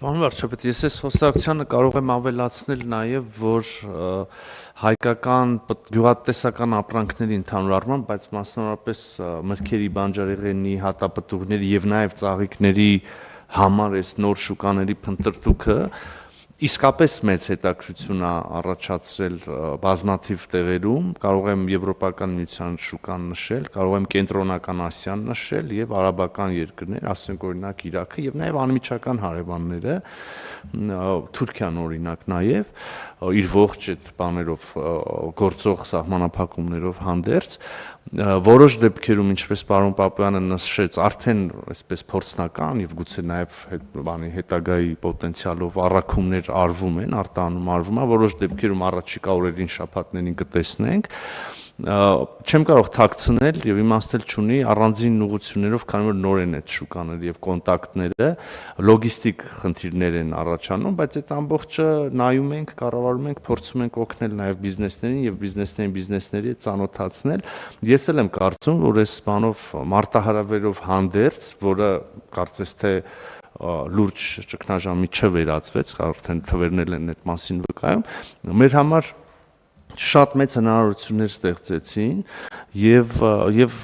Պարոն վարչապետ, ես այս խոսակցությանը կարող եմ ավելացնել նաև, որ հայկական գյուղատնտեսական ապրանքների ընդհանուր առմամբ, բայց մասնավորապես մրգերի, բանջարեղենի, հատապտուղների եւ նաև ծաղիկների համար այս նոր շուկաների փնտրտուքը իսկապես մեծ հետաքրքրություն է առաջացրել բազմաթիվ տեղերում, կարող եմ Եվրոպական միության շուկան նշել, կարող եմ Կենտրոնական Ասիան նշել եւ արաբական երկրներ, ասենք օրինակ Իրաքը եւ նաեւ անմիջական հարևանները, Թուրքիան օրինակ նաեւ իր ողջ այդ բաներով գործող սահմանափակումներով հանդերձ որոշ դեպքերում, ինչպես պարոն Պապյանը նշեց, արդեն այսպես փորձնական եւ գուցե նաեւ հետագայի պոտենցիալով առաքումներ արվում են, արտանում արվում է, որոշ դեպքերում առաջիկա օրերին շաբաթներին կտեսնենք, չեմ կարող թաքցնել եւ իմաստել չունի առանձին ուղղություններով, քանի որ նոր են այդ շուկաները եւ կոնտակտները, լոգիստիկ խնդիրներ են առաջանում, բայց այդ ամբողջը նայում ենք, կառավարում ենք, փորձում ենք օգնել նաեւ բիզնեսներին եւ բիզնեսների ծանոթացնել։ Ես էլ եմ կարծում, որ այս բանով մարտահրավերով հանդերձ, որը կարծես թե լուրջ ճգնաժամի չվերածվեց, արդեն թվերն են այդ մասին վկայում, մեր համար շատ մեծ հնարավորություններ ստեղծեցին եւ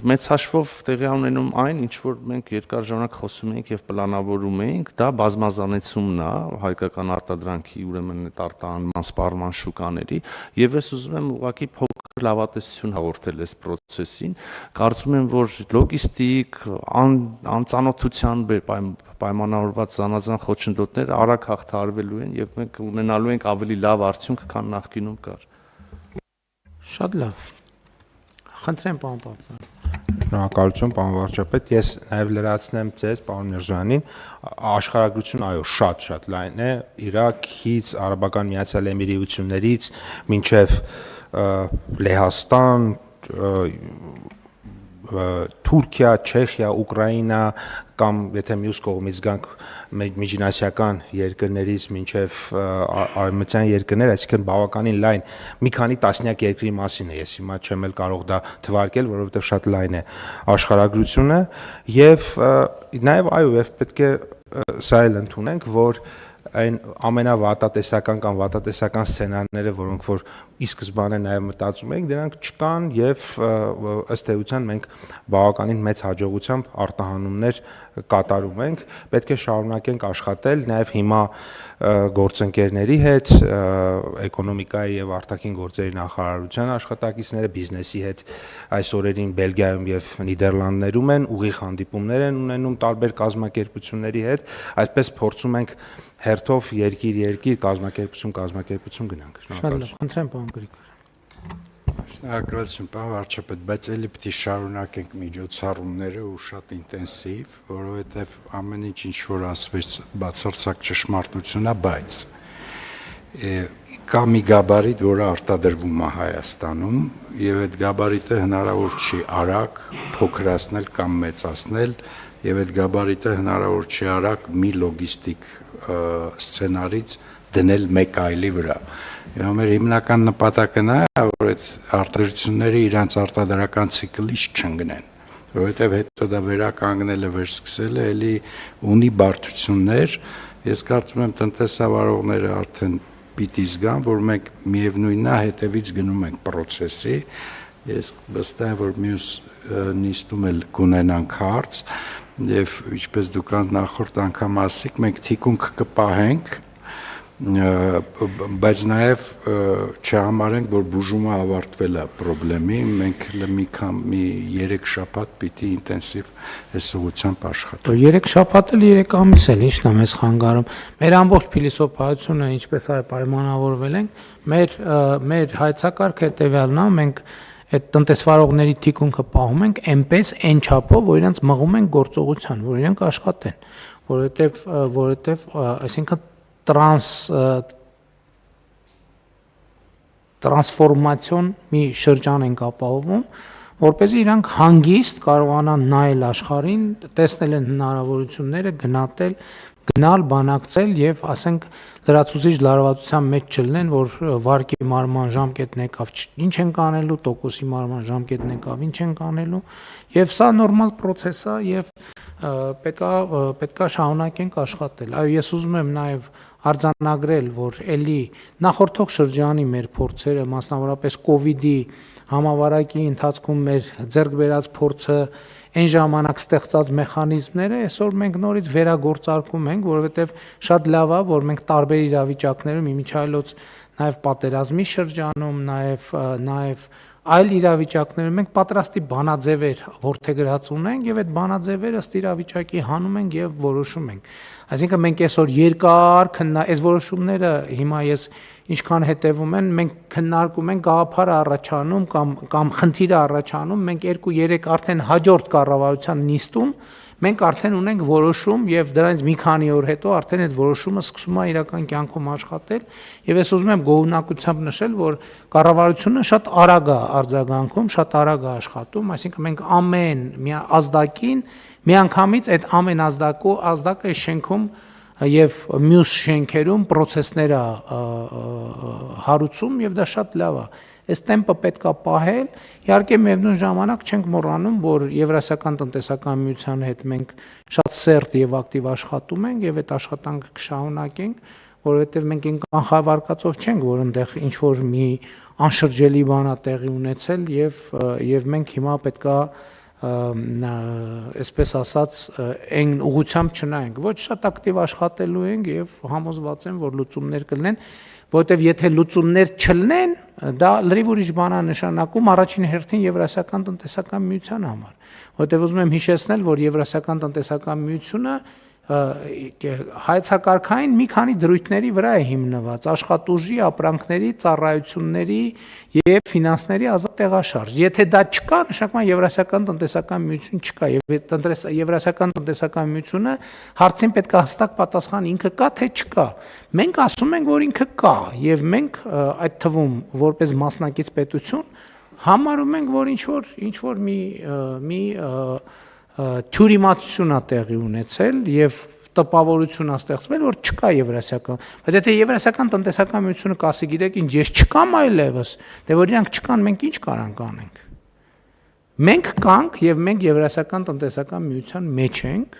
մեծ հաշվով տեղի ունենում այն, ինչ որ մենք երկար ժամանակ խոսում ենք եւ պլանավորում ենք, դա բազմազանեցումն է հայկական արտադրանքի, ուրեմն այդ արտահանման սպառման շուկաների եւ ես ուզում եմ ուղղակի փոքր լավատեսություն հաղորդել այս process-ին, կարծում եմ, որ լոգիստիկ, անծանոթության պայմանավորված զանազան խոչընդոտներ արագ հաղթահարվելու են եւ մենք ունենալու ենք ավելի լավ արդյունք, քան նախկինում կար։ Շատ լավ։ Խնդրեմ, պարոն Պապյան։ Շնորհակալություն, պարոն վարչապետ։ Ես նաև լրացնեմ ձեզ, պարոն Միրզոյանին, աշխարհագրություն այո, շատ լայն է, Իրաքից, Արաբական Միացյալ Էմիրություններից մինչև Լեհաստան, Թուրքիա, Չեխիա, Ուկրաինա կամ եթե մյուս կողմից գանք միջինասիական երկրներից մինչև արևմտյան երկրներ, այսինքն բավականին լայն մի քանի տասնյակ երկրի մասին է, ես հիմա չեմ էլ կարող դա թվարկել, որովհետև շատ լայն է աշխարհագրությունը եւ նաեւ այո, եւ պետք է սա էլ ընդունենք, որ այն ամենավատատեսական կամ վատատեսական սցենարները, որոնք որ ի սկզբանե նաև մտածում ենք, դրանք չկան եւ ըստ էության մենք բավականին մեծ հաջողությամբ արտահանումներ կատարում ենք, պետք է շարունակենք աշխատել նաև հիմա գործընկերների հետ, էկոնոմիկայի եւ արտաքին գործերի նախարարության աշխատակիցները բիզնեսի հետ այս օրերին Բելգիայում եւ Նիդերլանդներում են, ուղիղ հանդիպումներ են ունենում տարբեր կազմակերպությունների հետ, այսպես փորձում ենք հերթով երկիր կազմակերպություն գնանք։ Շատ լավ, խնդրեմ, պարոն Գրիգոր։ Շնորհակալություն, պարոն վարչապետ, բայց ելի պիտի շարունակենք միջոցառումները ու շատ ինտենսիվ, որովհետև ամեն ինչ որ ասվեց բացարձակ ճշմարտություն է, բայց կա մի գաբարիտ, որը արտադրվում է Հայաստանում, եւ այդ գաբարիտը հնարավոր չի արագ փոքրացնել կամ մեծացնել, եւ այդ գաբարիտը հնարավոր չի արագ մի լոգիստիկ սցենարից դնել մեկ այլի վրա։ Եվ մեր հիմնական նպատակը նա է, որ այդ արտադրությունները իրանց արտադրական ցիկլից չընկնեն, որովհետև հետո դա վերականգնելը, վերսկսելը էլի ունի բարդություններ։ Ես կարծում եմ տնտեսավարողները արդեն պիտի զգան, որ մենք միևնույնն է հետևից գնում ենք process-ի։ Ես վստահ եմ, որ մյուս նիստում էլ կունենանք հարց եւ ինչպես դուք նախորդ անգամ ասիք, մենք թիկունք կպահենք, բայց նաեւ չհամարենք, որ բուժումը ավարտվել է խնդրի, մենք մի 3 շաբաթ պիտի ինտենսիվ այս ուղղությամբ աշխատենք։ 3 շաբաթ էլ 3 ամիս էլ ի՞նչն է մեզ խանգարում։ Մեր ամբողջ փիլիսոփայությունը, ինչպես այ պայմանավորվել ենք, մեր հայեցակարգը հետեւյալն է, մենք այդ տնտեսվարողների թիկունքը պահում ենք այնպես այն չափով, որ իրենց մղում ենք գործողության, որ իրենք աշխատեն, որովհետև այսինքն տրանսֆորմացիոն մի շրջան ենք ապահովում, որպեսզի իրանք հանգիստ կարողանան նայել աշխարհին, տեսնել են հնարավորությունները, գնալ, բանակցել եւ ասենք լրացուցիչ լարվածության մեջ չլինեն, որ վարկի մարման ժամկետն եկավ, ինչ են կանելու, տոկոսի մարման ժամկետն եկավ, ինչ են կանելու, եւ սա նորմալ process է եւ պետքա շարունակենք աշխատել։ Այո, ես ուզում եմ նաև արձանագրել, որ ելի նախորդող շրջանի մեր փորձերը, մասնավորապես կոവിഡ്ի համավարակի ընթացքում մեր ձեռք բերած փորձը, այն ժամանակ ստեղծած մեխանիզմները այսօր մենք նորից վերագործարկում ենք, որովհետև շատ լավ է, որ մենք տարբեր իրավիճակներում իմիջիայլոց նաև պատերազմի շրջանում, նաև այլ իրավիճակներում մենք պատրաստի բանաձևեր ворթեգրած ունենք եւ այդ բանաձևերը ըստ իրավիճակի հանում ենք եւ որոշում ենք։ Այսինքն մենք այսօր երկար այս որոշումները հիմա ես ինչքան հետևում են, մենք քննարկում ենք գաղափարը առաջանում կամ խնդիրը առաջանում, մենք 2-3 արդեն հաջորդ կառավարության նիստում մենք արդեն ունենք որոշում եւ դրանից մի քանի օր հետո արդեն այդ որոշումը սկսում է իրական կյանքում աշխատել եւ ես ուզում եմ գոհունակությամբ նշել, որ կառավարությունը շատ արագ է արձագանքում, շատ արագ է աշխատում, այսինքն մենք ամեն ազդակին միանգամից այդ ամեն ազդակը շենքում եւ մյուս շենքերում process-ներ է հարուցում եւ դա շատ լավ է։ Այս տեմպը պետքա պահել, իհարկե միևնույն ժամանակ չենք մոռանում, որ Եվրասիական տնտեսական միության հետ մենք շատ սերտ եւ ակտիվ աշխատում ենք եւ այդ աշխատանքը կշարունակենք, որովհետեւ մենք այն կանխավարկածով չենք, որ այնտեղ ինչ որ մի անշրջելի բան է տեղի ունեցել եւ մենք հիմա պետքա այսպես ասած այն ուղղությամբ չնայենք, ոչ շատ ակտիվ աշխատելու ենք եւ համոզված եմ, որ լուծումներ կլինեն, որովհետեւ եթե լուծումներ չլինեն, դա լրիվ ուրիշ բան է նշանակում առաջին հերթին Եվրասիական տնտեսական միության համար, որովհետեւ ուզում եմ հիշեցնել, որ Եվրասիական տնտեսական միությունը հայեցակարգային մի քանի դրույթների վրա է հիմնված՝ աշխատուժի, ապրանքների, ծառայությունների եւ ֆինանսների ազատ տեղաշարժ։ Եթե դա չկա, նշանակում է Եվրասիական տնտեսական միություն չկա եւ Եվրասիական տնտեսական միությունը հարցին պետք է հստակ պատասխան ինքը կա թե չկա։ Մենք ասում ենք, որ ինքը կա եւ մենք այդ թվում որպես մասնակից պետություն համարում ենք, որ ինչ որ մի թյուրիմացություն է տեղի ունեցել եւ տպավորություն է ստեղծվել, որ չկա Եվրասիական, բայց եթե Եվրասիական տնտեսական միությունը կասի, գիտեք ինչ, ես չկամ այլևս, դե որ իրանք չկան, մենք ինչ կարանք անենք։ Մենք կանք եւ մենք Եվրասիական տնտեսական միության մեջ ենք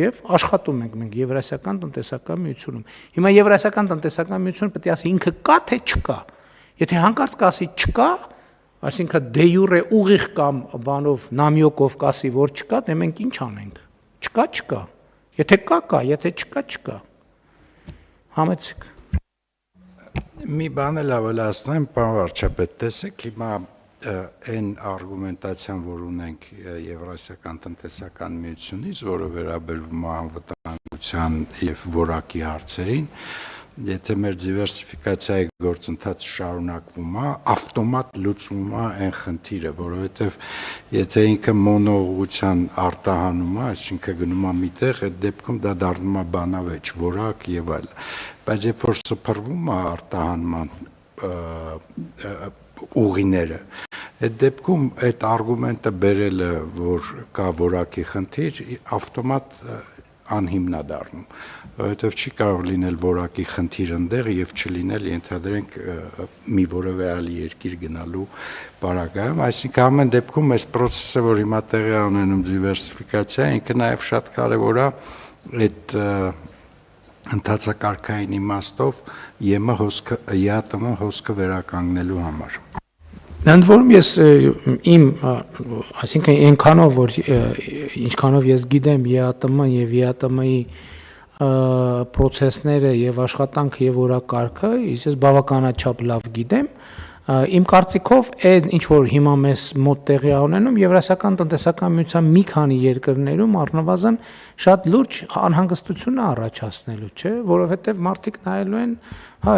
եւ աշխատում ենք մենք Եվրասիական տնտեսական միությունում։ Հիմա Եվրասիական տնտեսական միությունը պետք է ասի ինքը կա թե չկա։ Եթե հանկարծ կասի չկա, այսինքն դե յուրե ուղիղ կամ բանով նամյոկով կասի, որ չկա, դե մենք ինչ անենք։ Չկա։ Եթե կա, եթե չկա։ Համեցեք։ Մի բան էլ ավելացնեմ, պարոն վարչապետ, տեսեք, հիմա այն արգումենտացիան, որ ունենք Եվրասիական տնտեսական միությունից, որը վերաբերում է անվտանգության եւ որակի հարցերին, եթե մեր դիվերսիֆիկացիայի գործընթացը շարունակվում է, ավտոմատ լուծվում է այն խնդիրը, որովհետև եթե ինքը մոնոուղղության արտահանում է, այսինքն գնում է միտեղ, այդ դեպքում դա դառնում է բանավեճ, որակ եւ այլ։ Բայց երբ որ սփռվում է արտահանման ուղիները, այդ դեպքում այդ արգումենտը բերելը, որ կա որակի խնդիր, ավտոմատ անհիմն է դառնում, որովհետև չի կարող լինել որակի խնդիր ընդեղ եւ չլինել ենթադրենք մի որևէ այլ երկիր գնալու պարագայում, այսինքն ամեն դեպքում այս process-ը, որ հիմա տեղի է ունենում դիվերսիֆիկացիա, ինքը նաեւ շատ կարեւոր է այդ ընթացակարգային իմաստով ԵԱՏՄ հոսքը վերականգնելու համար։ Ընդ որում ես այսինքն այնքանով որ ինչքանով ես գիտեմ ԵԱՏՄ եւ ԵԱՏՄ-ի process-ները եւ աշխատանքը եւ օրակարգը, ես բավականաչափ լավ գիտեմ, իմ կարծիքով այն ինչ որ հիմա մեզ մոտ տեղի ունենում Եվրասիական տնտեսական միության մի քանի երկրներում առնվազն շատ լուրջ անհանգստություն է առաջացնելու, չէ, որովհետեւ մարդիկ նայելու են, հա,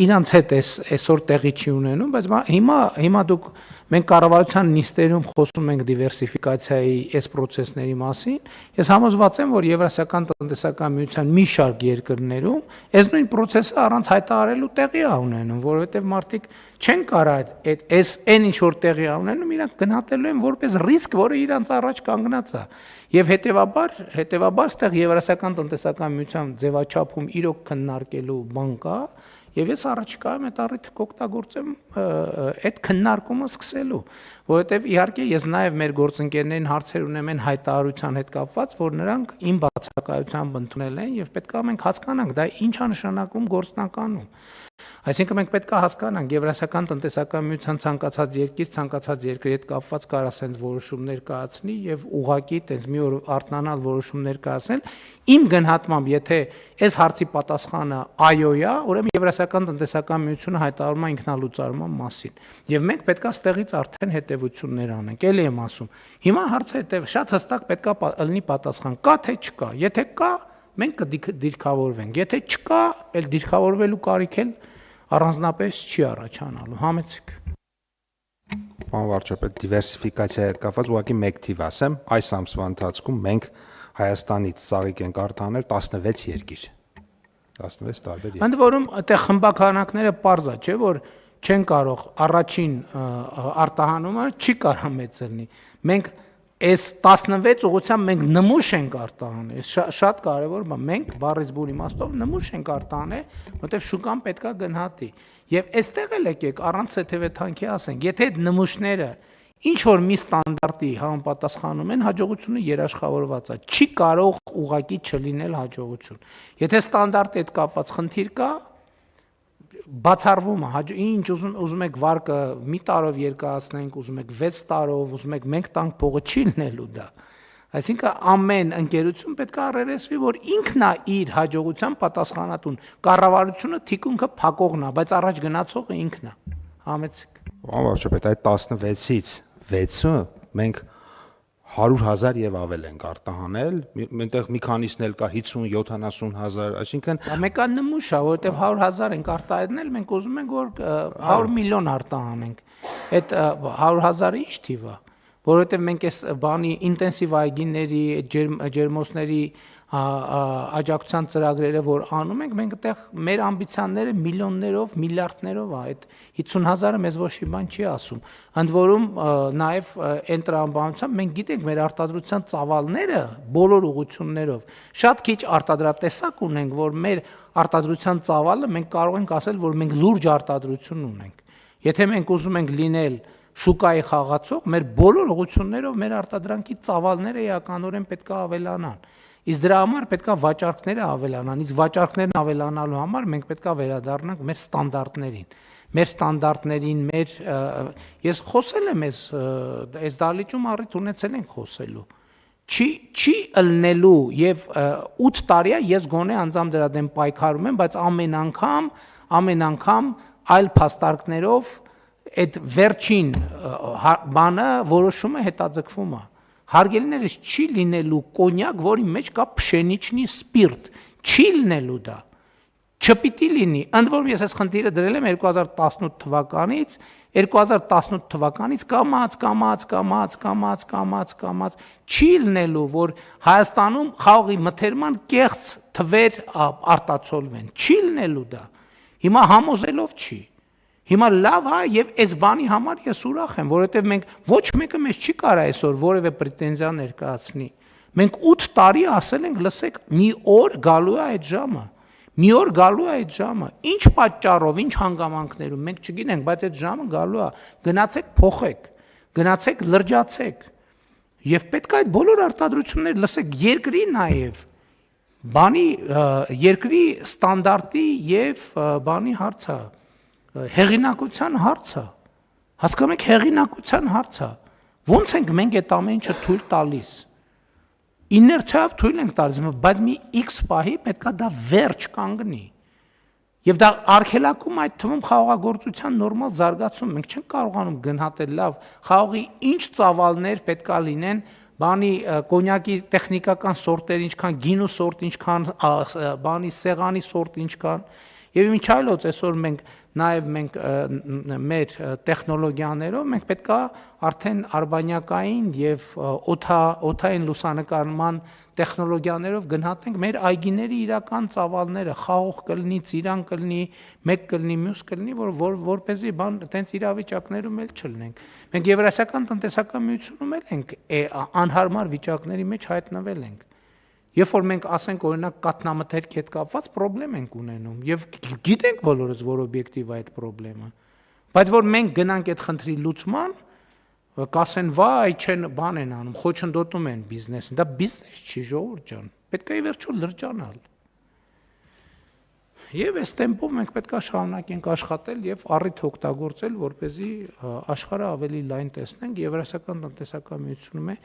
իրանց հետ այսօր տեղի չի ունենում, բայց հիմա դուք մենք կառավարության նիստերում խոսում ենք դիվերսիֆիկացիայի այս process-ների մասին, ես համոզված եմ, որ Եվրասիական տնտեսական միության մի շարք երկրներում այս նույն process-ը առանց հայտարարելու տեղի է ունենում, որովհետև մարդիկ չեն կարող այս այն ինչ որ տեղի է ունենում, իրանք գնահատելու են որպես ռիսկ, որը իրանց առաջ կանգնած է։ Եվ հետևաբար ստեղ Եվրասիական տնտեսական միության ձևաչափում իրոք քննարկելու բան կա, Եվ ես առաջիկայում այդ առիթը կօգտագործեմ այդ քննարկումը սկսելու, որովհետև իհարկե ես նաև մեր գործընկերներին հարցեր ունեմ այն հայտարարության հետ կապված, որ նրանք իմ բացակայությամբ ընդունել են եւ պետք է մենք հասկանանք դա ինչ է նշանակում գործնականում։ Այսինքն մենք պետք է հասկանանք Եվրասիական տնտեսական միության ցանկացած երկրի հետ կապված կարող ասենց որոշումներ կայացնի եւ ուղղակի տենց մի օր արթնանալ որոշումներ կայացնել։ Իմ գնահատմամբ, եթե այս հարցի պատասխանը այո է, ուրեմն Եվրասիական տնտեսական միությունը հայտարարում է ինքնալուծարման մասին։ Եվ մենք պետք է ստեղից արդեն հետևություններ անենք։ Էլի եմ ասում։ Հիմա հարցը շատ հստակ պետք է լինի պատասխան՝ կա թե չկա։ Եթե կա, մենք կդիրքավորվենք։ Եթե չկա, այլ դիրքավորվելու կարիք էլ առանձնապես չի առաջանալու, համեցեք։ Պարոն վարչապետ, դիվերսիֆիկացիայի հետ կապված ուղղակի մեկ թիվ ասեմ, այս ամսվա ընթացքում մենք Հայաստանից ծաղիկ ենք արտահանել 16 երկիր։ 16 տարբեր երկիր։ Ընդ որում, այդտեղ խմբականակները պարզ է, չէ՞ որ չեն կարող առաջին արտահանումը չի կարող մեծ լինի։ Մենք այս 16 ուղղությամբ մենք նմուշ ենք արտահանել։ Շատ կարևոր բան, մենք բառից բուն իմաստով նմուշ ենք արտահանել, որտեղ շուկան պետքա գնահատի։ Եվ այստեղ էլ եկեք առանց սեթևեթանքի ասենք, եթե այդ նմուշները ինչ որ մի ստանդարտի համապատասխանում են, հաջողությունը երաշխավորված է։ Չի կարող ուղղակի չլինել հաջողություն։ Եթե ստանդարտի հետ կապված խնդիր կա, բացառվում է, ինչ ուզում եք վարկը մի տարով երկարացնենք, ուզում եք 6 տարով, ուզում եք մենք տանք փողը չի լինելու դա։ Այսինքն ամեն ընկերություն պետք է առերեսվի, որ ինքն է իր հաջողության պատասխանատուն։ Կառավարությունը թիկունքը փակողն է, բայց առաջ գնացողը ինքն է։ Համեցեք։ Պարոն վարչապետ, այդ 16-ից 6-ը մենք 100,000 եւ ավել ենք արտահանել, այնտեղ մի քանիսն էլ կա 50-70,000, այսինքն մեկը նմուշ է, որովհետեւ 100,000 ենք արտահայտնել, մենք ուզում ենք որ 100 միլիոն արտահանենք։ Այդ 100,000-ը ի՞նչ թիվ է, որովհետեւ մենք այս բանի ինտենսիվ այգիների, ջերմոցների աջակցության ծրագրերը որ անում ենք, մենք այդտեղ մեր ամբիցիաները միլիոններով, միլիարդներով է, այդ 50,000-ը մեզ ոչ մի բան չի ասում։ Ընդ որում նաև այն տրամաբանությամբ մենք գիտենք մեր արտադրության ծավալները բոլոր ուղղություններով շատ քիչ արտադրատեսակ ունենք, որ մեր արտադրության ծավալը մենք կարող ենք ասել, որ մենք լուրջ արտադրություն ունենք։ Եթե մենք ուզում ենք լինել շուկայի խաղացող, մեր բոլոր ուղղություններով մեր արտադրանքի ծավալները էականորեն պետք է ավելանան։ Իսկ դրա համար պետք է վաճառքները ավելանան, իսկ վաճառքներն ավելանալու համար մենք պետք է վերադառնանք մեր ստանդարտներին։ Մեր ստանդարտներին, ես խոսել եմ այս դալիճում առիթ ունեցել ենք խոսելու։ Չի ըլնելու եւ 8 տարի է ես գոնե անձամբ դրա դեմ պայքարում եմ, բայց ամեն անգամ այլ փաստարկներով այդ վերջին բանը որոշումը հետաձգվում է։ Հարգելիներս չի լինելու կոնյակ, որի մեջ կա փշենիչնի սպիրտ, չի լինելու դա, չպիտի լինի, ընդ որում ես այս խնդիրը դրել եմ 2018 թվականից, 2018 թվականից կամած, չի լինելու, որ Հայաստանում խաղողի մթերման կեղծ թվեր արտացոլվեն, չի լինելու դա, հիմա համոզելով չի, հիմա լավ է եւ այս բանի համար ես ուրախ եմ, որովհետեւ մենք ոչ մեկը մեզ չի կարող այսօր որևէ պրետենզիա ներկայացնի։ Մենք 8 տարի ասել ենք, լսեք, մի օր գալու է այդ ժամը։ Մի օր գալու է այդ ժամը։ Ինչ պատճառով, ինչ հանգամանքներում մենք չգիտենք, բայց այդ ժամը գալու է։ Գնացեք փոխեք, գնացեք լրջացեք։ Եվ պետք է այդ բոլոր արտադրությունները, լսեք, երկրի նաեւ երկրի ստանդարտի եւ բանի հարցը հեղինակության հարցը, հասկանում եք հեղինակության հարցը, ոնց ենք մենք այդ ամեն ինչը թույլ տալիս, իներցիայով թույլ ենք տալիս, բայց մի X պահի պետք է դա վերջ կանգնի, եւ դա արգելակում այդ թվում խաղողագործության նորմալ զարգացում, մենք չենք կարողանում գնահատել լավ, խաղողի ինչ ծավալներ պետք է լինեն, բանի կոնյակի տեխնիկական սորտեր ինչքան, գինու սորտ ինչքան, բանի սեղանի սորտ ինչքան, եւ ինչ այլոց այսօր մենք մեր տեխնոլոգիաներով մենք պետք է արդեն արբանյակային եւ օթային լուսանկարման տեխնոլոգիաներով գնահատենք մեր այգիների իրական ծավալները, խաղող կլինի, ծիրան կլինի, մեկ կլինի, մյուս կլինի, որպեսզի բան այդպես իրավիճակներում էլ չլինենք։ Մենք Եվրասիական տնտեսական միությունում էլ ենք անհարմար վիճակների մեջ հայտնվել ենք։ Երբ որ մենք ասենք օրինակ կատնամթերքի հետ կապված խնդրեմ ենք ունենում եւ գիտենք բոլորս, որ օբյեկտիվ է այդ խնդրեմը։ Բայց որ մենք գնանք այդ խնդրի լուծման, կասեն վայ, չեն բան են անում, խոչընդոտում են բիզնեսին։ Դա բիզնես չի, ժողովուրդ ջան։ Պետք է ի վերջո լրջանալ։ Եվ այս տեմպով մենք պետք է շարունակենք աշխատել եւ առիթ օգտագործել, որպեսզի աշխարհը ավելի լայն տեսնենք եւ Եվրասիական տնտեսական միությունում է,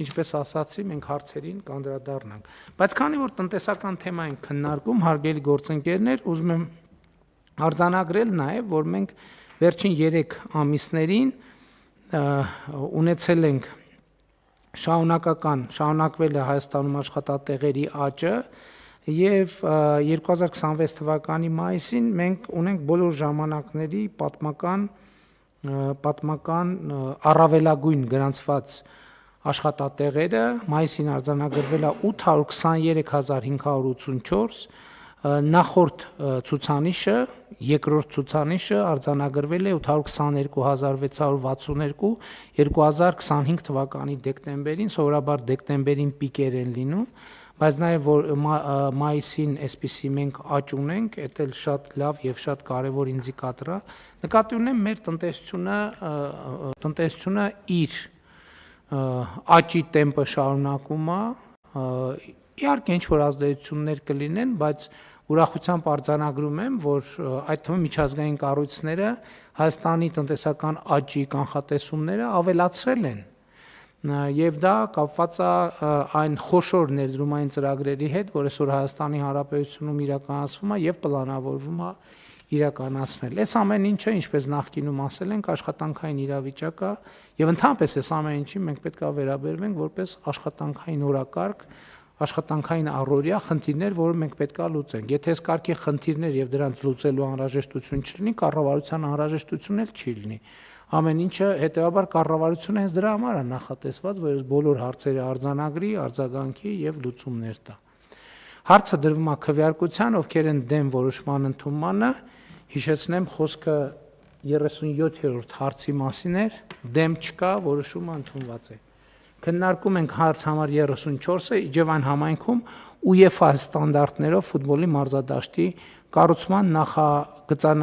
ինչպես ասացի, մենք հարցերին կանդրադառնանք։ Բայց քանի որ տնտեսական թեմա ենք քննարկում, հարգելի գործընկերներ, ուզում եմ արձանագրել նաեւ, որ մենք վերջին 3 ամիսներին ունեցել ենք շարունակվել է Հայաստանում աշխատատեղերի աճը Եվ 2026 թվականի մայիսին մենք ունենք բոլոր ժամանակների պատմական առավելագույն գրանցված աշխատատեղերը, մայիսին արձանագրվել է 823584, նախորդ ցուցանիշը, երկրորդ ցուցանիշը արձանագրվել է 822662 2025 թվականի դեկտեմբերին, սովորաբար դեկտեմբերին պիկեր են լինում Բայց նաև որ մայիսին այսպիսի մենք աճ ունենք, դա էլ շատ լավ եւ շատ կարեւոր ինդիկատոր է։ Նկատի ունեմ մեր տնտեսությունը իր աճի տեմպը շարունակում է, իհարկե ինչ որ ազդեցություններ կլինեն, բայց ուրախությամբ արձանագրում եմ, որ այդ թվում միջազգային կառույցները Հայաստանի տնտեսական աճի կանխատեսումները ավելացրել են Եվ դա կապված է այն խոշոր ներդրումային ծրագրերի հետ, որ այսօր Հայաստանի Հանրապետությունում իրականացվում է եւ պլանավորվում է իրականացնել։ Այս ամեն ինչը, ինչպես նախկինում ասել ենք, աշխատանքային իրավիճակը եւ ընդհանրապես այս ամեն ինչին մենք պետք է վերաբերվենք որպես աշխատանքային օրակարգ, աշխատանքային առօրյա խնդիրներ, որը մենք պետք է լուծենք։ Եթե այս կարգի խնդիրներ եւ դրանց լուծելու անհրաժեշտություն չլինի, կառավարության անհրաժեշտություն էլ չի լինի։ Ամեն ինչը հետեւաբար կառավարությունը հենց դրա համար է նախատեսված, որ այս բոլոր հարցերը արձանագրի, արձագանքի եւ լուծումներ տա։ Հարցը դրվում է քվեարկության, ովքեր են դեմ որոշման ընդունմանը, հիշեցնեմ խոսքը 37-րդ հարցի մասին էր, դեմ չկա, որոշումը ընդունված է։ Քննարկում ենք հարց համար 34-ը Իջևան համայնքում UEFA ստանդարտներով ֆուտբոլի մարզադաշտի կառուցման նախագծան